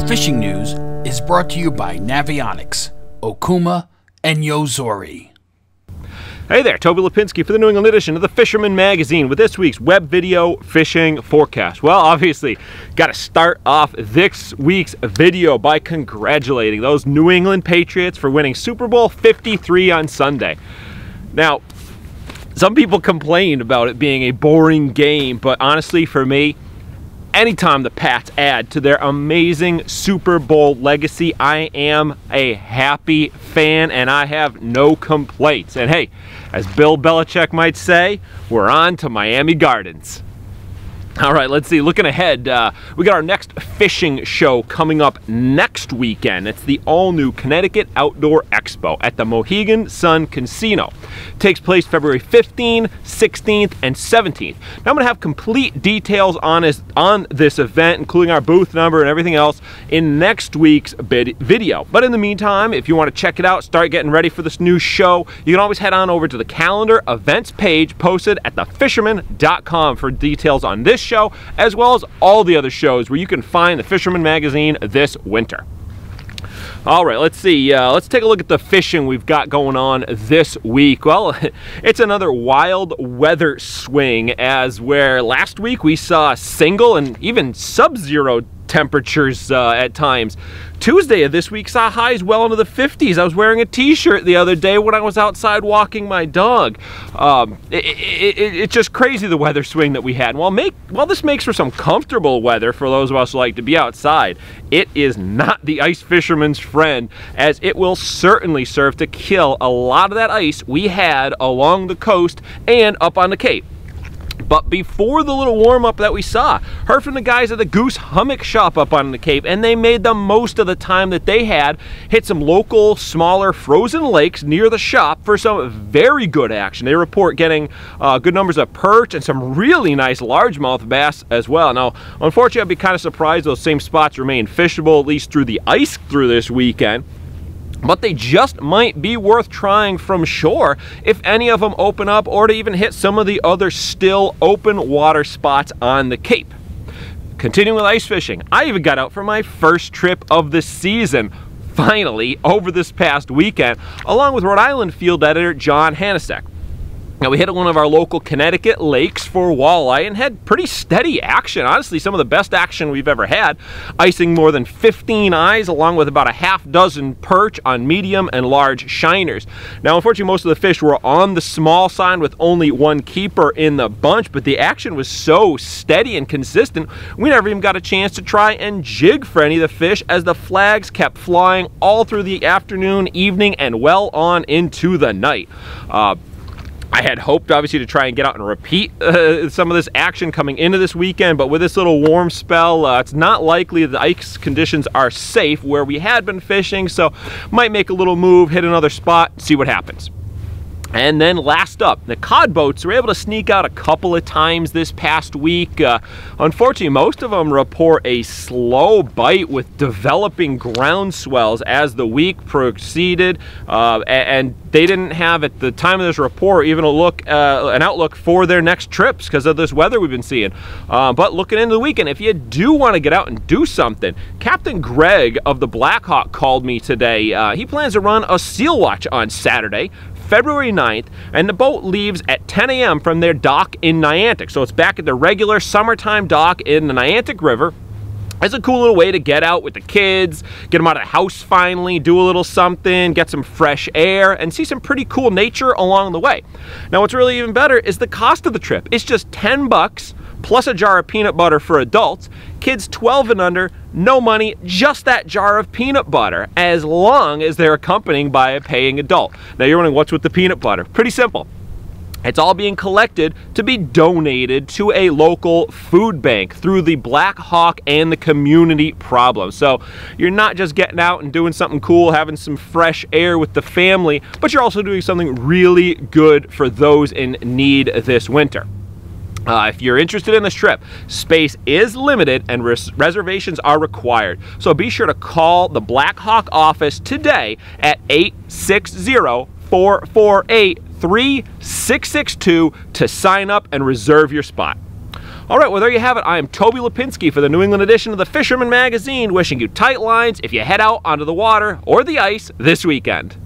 fishing news is brought to you by Navionics, Okuma, and Yozori. Hey there, Toby Lapinski for the New England edition of the Fisherman magazine with this week's web video fishing forecast. Well, obviously, got to start off this week's video by congratulating those New England Patriots for winning Super Bowl 53 on Sunday. Now, some people complained about it being a boring game, but honestly, for me, anytime the Pats add to their amazing Super Bowl legacy, I am a happy fan and I have no complaints. And hey, as Bill Belichick might say, we're on to Miami Gardens. All right, let's see. Looking ahead, we got our next fishing show coming up next weekend. It's the all-new Connecticut Outdoor Expo at the Mohegan Sun Casino. It takes place February 15th, 16th, and 17th. Now, I'm going to have complete details on this event, including our booth number and everything else, in next week's video. But in the meantime, if you want to check it out, start getting ready for this new show, you can always head on over to the calendar events page posted at thefisherman.com for details on this show, as well as all the other shows where you can find the Fisherman magazine this winter. All right, let's see. Let's take a look at the fishing we've got going on this week. Well, it's another wild weather swing, as where last week we saw single and even sub-zero temperatures at times. Tuesday of this week saw highs well into the 50s. I was wearing a t-shirt the other day when I was outside walking my dog. It's just crazy, the weather swing that we had. While this makes for some comfortable weather for those of us who like to be outside, it is not the ice fisherman's friend, as it will certainly serve to kill a lot of that ice we had along the coast and up on the Cape. But before the little warm-up that we saw, heard from the guys at the Goose Hummock Shop up on the Cape, and they made the most of the time that they had, hit some local, smaller, frozen lakes near the shop for some very good action. They report getting good numbers of perch and some really nice largemouth bass as well. Now, unfortunately, I'd be kind of surprised those same spots remain fishable, at least through the ice through this weekend. But they just might be worth trying from shore if any of them open up, or to even hit some of the other still open water spots on the Cape. Continuing with ice fishing, I even got out for my first trip of the season, finally, over this past weekend, along with Rhode Island field editor John Hanasek. Now, we hit one of our local Connecticut lakes for walleye and had pretty steady action. Honestly, some of the best action we've ever had. Icing more than 15 eyes, along with about a half dozen perch on medium and large shiners. Now, unfortunately, most of the fish were on the small side with only one keeper in the bunch, but the action was so steady and consistent, we never even got a chance to try and jig for any of the fish, as the flags kept flying all through the afternoon, evening, and well on into the night. I had hoped, obviously, to try and get out and repeat some of this action coming into this weekend, but with this little warm spell, it's not likely the ice conditions are safe where we had been fishing, so might make a little move, hit another spot, see what happens. And then last up, the cod boats were able to sneak out a couple of times this past week. Unfortunately, most of them report a slow bite with developing ground swells as the week proceeded, and they didn't have, at the time of this report, even an outlook for their next trips because of this weather we've been seeing. But looking into the weekend, if you do want to get out and do something, Captain Greg of the Blackhawk called me today. He plans to run a seal watch on Saturday, February 9th, and the boat leaves at 10 a.m. from their dock in Niantic. So it's back at the regular summertime dock in the Niantic River. It's a cool little way to get out with the kids, get them out of the house finally, do a little something, get some fresh air, and see some pretty cool nature along the way. Now, what's really even better is the cost of the trip. It's just $10 plus a jar of peanut butter for adults. Kids 12 and under, no money, just that jar of peanut butter, as long as they're accompanied by a paying adult. Now, you're wondering, what's with the peanut butter? Pretty simple. It's all being collected to be donated to a local food bank through the Black Hawk and the Community Problem. So you're not just getting out and doing something cool, having some fresh air with the family, but you're also doing something really good for those in need this winter. If you're interested in this trip, space is limited and reservations are required. So be sure to call the Black Hawk office today at 860-448-3662 to sign up and reserve your spot. All right, well, there you have it. I am Toby Lapinski for the New England edition of the Fisherman magazine, wishing you tight lines if you head out onto the water or the ice this weekend.